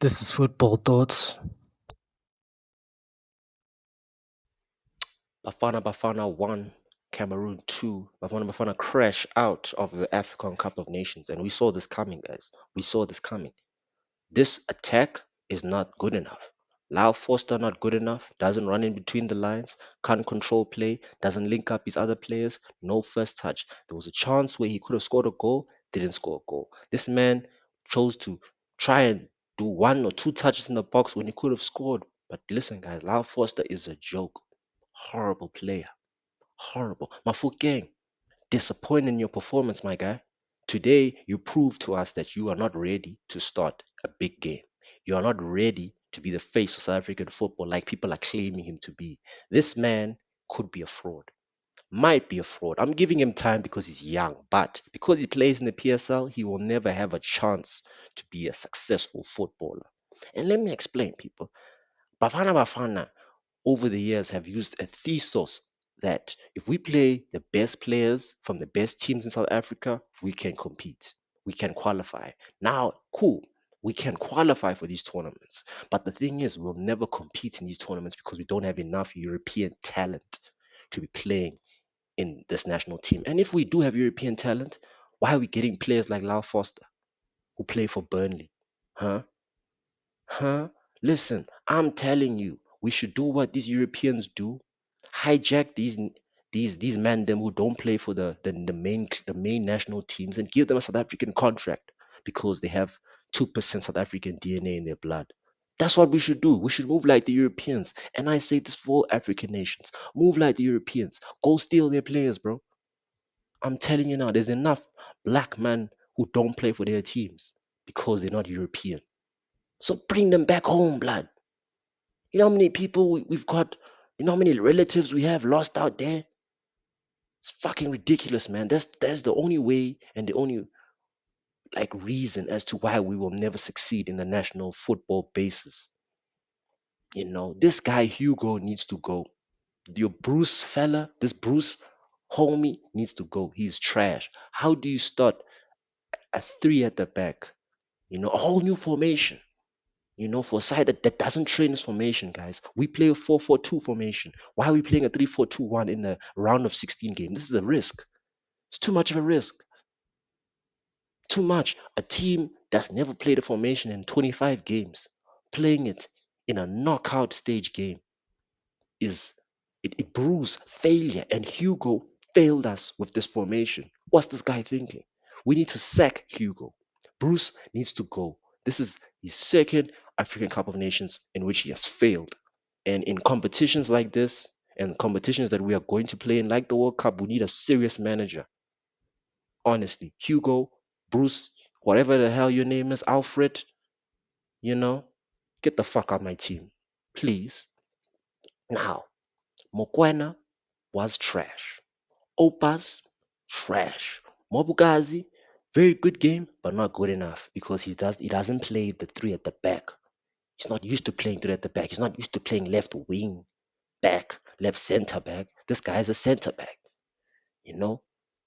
This is Football Thoughts. Bafana 1, Cameroon 2. Bafana crash out of the AFCON Cup of Nations. And we saw this coming, guys. We saw this coming. This attack is not good enough. Lau Foster not good enough, doesn't run in between the lines, can't control play, doesn't link up his other players, no first touch. There was a chance where he could have scored a goal, didn't score a goal. This man chose to try and do one or two touches in the box when he could have scored. But listen, guys, Lau Foster is a joke. Horrible player. Horrible. Mafukeng, disappointing in your performance, my guy. Today, you proved to us that you are not ready to start a big game. You are not ready to be the face of South African football like people are claiming him to be. This man could be a fraud, might be a fraud. I'm giving him time because he's young, but because he plays in the PSL, he will never have a chance to be a successful footballer. And let me explain, people. Bafana over the years have used a thesis that if we play the best players from the best teams in South Africa, we can compete, we can qualify. Now, cool, we can qualify for these tournaments. But the thing is, we'll never compete in these tournaments because we don't have enough European talent to be playing in this national team. And if we do have European talent, why are we getting players like Lau Foster who play for Burnley? Huh? Huh? Listen, I'm telling you, we should do what these Europeans do. Hijack these men them who don't play for the main national teams and give them a South African contract because they have 2% South African DNA in their blood. That's what we should do. We should move like the Europeans. And I say this for all African nations. Move like the Europeans. Go steal their players, bro. I'm telling you now, there's enough black men who don't play for their teams because they're not European. So bring them back home, blood. You know how many people we've got? You know how many relatives we have lost out there? It's fucking ridiculous, man. That's the only way and the only like reason as to why we will never succeed in the national football basis. You know, this guy Hugo needs to go. Your Bruce fella, this Bruce homie needs to go. He's trash. How do you start a three at the back? You know, a whole new formation. You know, for a side that doesn't train this formation, guys, we play a 4-4-2 formation. Why are we playing a 3-4-2-1 in the round of 16 game? This is a risk. It's too much of a risk. Too much. A team that's never played a formation in 25 games, playing it in a knockout stage game is it brews failure. And Hugo failed us with this formation. What's this guy thinking? We need to sack Hugo. Bruce needs to go. This is his second African Cup of Nations in which he has failed. And in competitions like this, and competitions that we are going to play in, like the World Cup, we need a serious manager. Honestly, Hugo, Bruce, whatever the hell your name is, Alfred, you know, get the fuck out my team, please. Now, Mokwena was trash. Opas, trash. Mobugazi, very good game, but not good enough because he doesn't play the three at the back. He's not used to playing three at the back. He's not used to playing left wing back, left center back. This guy is a center back. You know,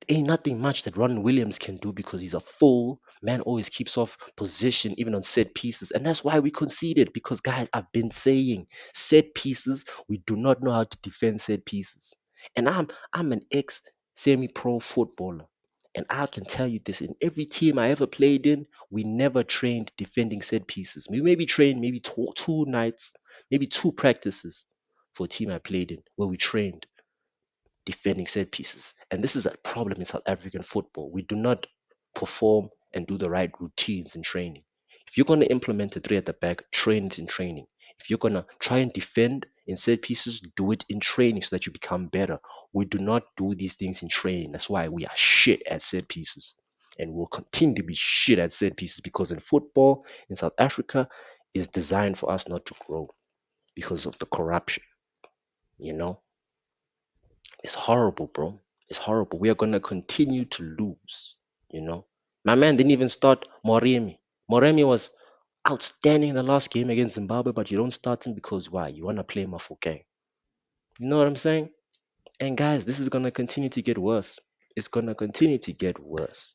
ain't nothing much that Ron Williams can do because he's a full man, always keeps off position, even on set pieces. And that's why we conceded. Because, guys, I've been saying set pieces, we do not know how to defend set pieces. And I'm an ex semi pro footballer. And I can tell you this, in every team I ever played in, we never trained defending set pieces. We maybe trained maybe two nights, maybe two practices for a team I played in where we trained defending set pieces. And this is a problem in South African football. We do not perform and do the right routines in training. If you're going to implement a three at the back, train it in training. If you're going to try and defend in set pieces, do it in training so that you become better. We do not do these things in training. That's why we are shit at set pieces. And we'll continue to be shit at set pieces because in football in South Africa is designed for us not to grow because of the corruption. You know, it's horrible, bro. It's horrible. We are gonna continue to lose. You know, my man didn't even start Moremi. Moremi was outstanding in the last game against Zimbabwe, but you don't start him because why? You wanna play Mafokeng. You know what I'm saying? And guys, this is gonna continue to get worse. It's gonna continue to get worse.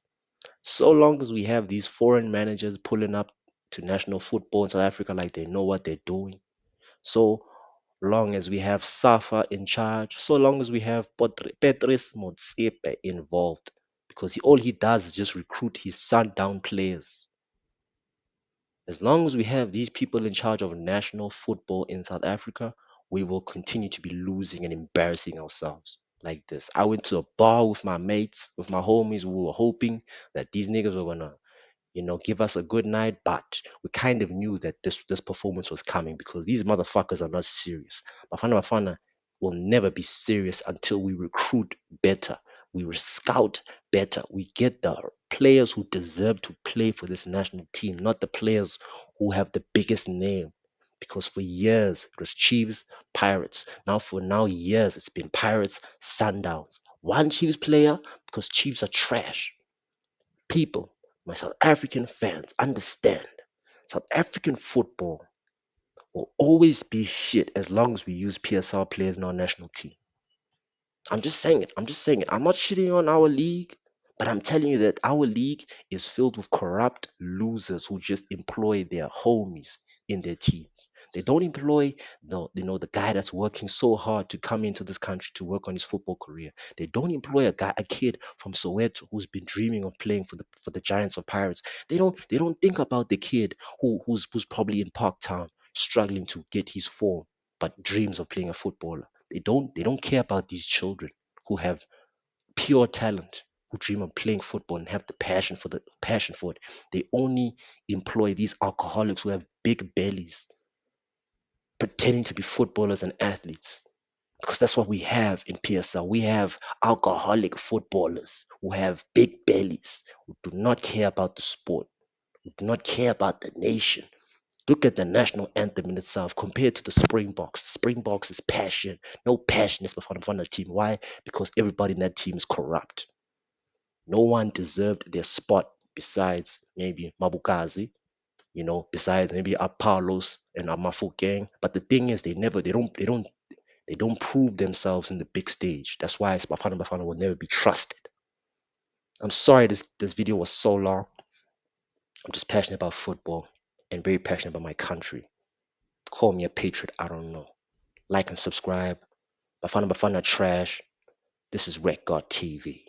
So long as we have these foreign managers pulling up to national football in South Africa like they know what they're doing. So long as we have Safa in charge, so long as we have Patrice Motsepe involved, because all he does is just recruit his sundown players. As long as we have these people in charge of national football in South Africa, we will continue to be losing and embarrassing ourselves like this. I went to a bar with my mates, with my homies. We were hoping that these niggas were gonna give us a good night. But we kind of knew that this performance was coming because these motherfuckers are not serious. Bafana Bafana will never be serious until we recruit better. We scout better. We get the players who deserve to play for this national team, not the players who have the biggest name. Because for years it was Chiefs, Pirates. Now years it's been Pirates, Sundowns. One Chiefs player because Chiefs are trash. People, my South African fans, understand South African football will always be shit as long as we use PSL players in our national team. I'm just saying it. I'm just saying it. I'm not shitting on our league, but I'm telling you that our league is filled with corrupt losers who just employ their homies in their teams. They don't employ the guy that's working so hard to come into this country to work on his football career. They don't employ a kid from Soweto who's been dreaming of playing for the Giants or Pirates. They don't think about the kid who's probably in Parktown struggling to get his form but dreams of playing a footballer. They don't care about these children who have pure talent, who dream of playing football and have the passion for it. They only employ these alcoholics who have big bellies, pretending to be footballers and athletes. Because that's what we have in PSL. We have alcoholic footballers who have big bellies, who do not care about the sport, who do not care about the nation. Look at the national anthem in itself compared to the Springboks. Springboks is passion. No passion is before the team. Why? Because everybody in that team is corrupt. No one deserved their spot besides maybe Mabukazi, besides maybe Apollos and Amafukeng. But the thing is they don't prove themselves in the big stage. That's why Bafana will never be trusted. I'm sorry this video was so long. I'm just passionate about football and very passionate about my country. Call me a patriot, I don't know. Like and subscribe. Bafana Bafana trash. This is Red God TV.